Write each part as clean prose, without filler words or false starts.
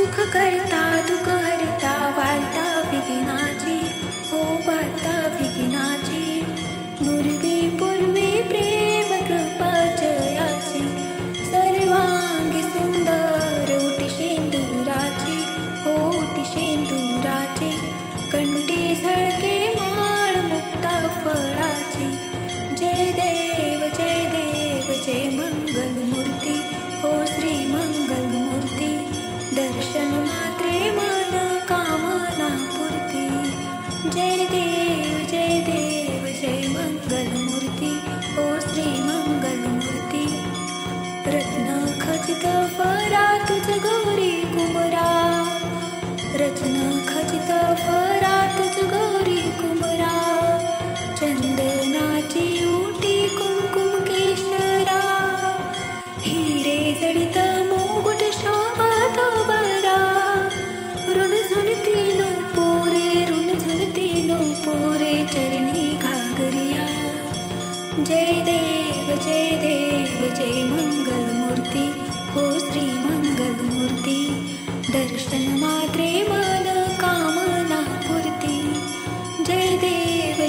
सुख करता दुःख हरता वार्ता विघ्नाची हो वार्ता विघ्नाची पूर्वी पूर्वी प्रेम कृपा जयाची सर्वांगी सुंदर ओटी शेंदुराची हो ओटी शेंदुराची कंठी झळके माळ मुक्ता फळाची जय देव जय मंगलमूर्ती हो श्री मंगलमूर्ती दर्शन मात्रे मन कामना पूर्ती जय देव जय मंगलमूर्ती हो श्री मंगलमूर्ती रत्न खचित फरा तुझ गौरी कुमरा रत्न खचित फरा तुझ गौरी कुमरा चंदनाची उटी कुंकुम केशरा हिरे जडित मुकुट शोभतो बरा ऋण झुलती पोरे चरणी घागरिया जय देव जय मंगलमूर्ती हो श्री मंगलमूर्ती दर्शन मात्रे मन कामना पूर्ती जय देव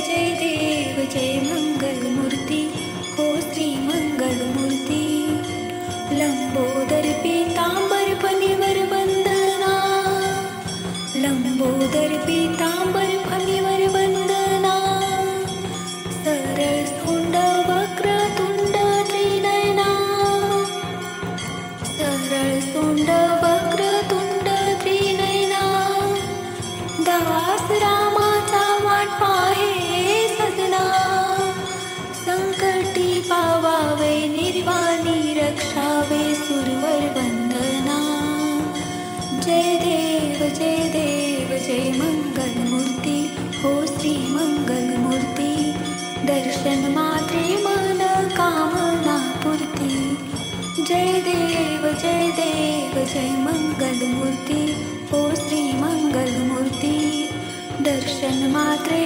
जय मंगलमूर्ती हो श्री मंगलमूर्ती लंबोदर पीतांबर फणीवर वंदना लंबोदर पीतांबर फणीवर वंदना सरळ तोंड वक्रतुंड त्रिनयना सरळ तोंड वक्रतुंड त्रिनयना दास रामाचा वाट पाहे सजना संकटी पावावे निर्वाणी रक्षावे सुरवर वंदना जय देव जय मंगलमूर्ती हो श्री मंगलमूर्ती दर्शन मात्रे मन कामना पूर्ती जय देव जय मंगलमूर्ती हो श्री मंगलमूर्ती दर्शन मात्रे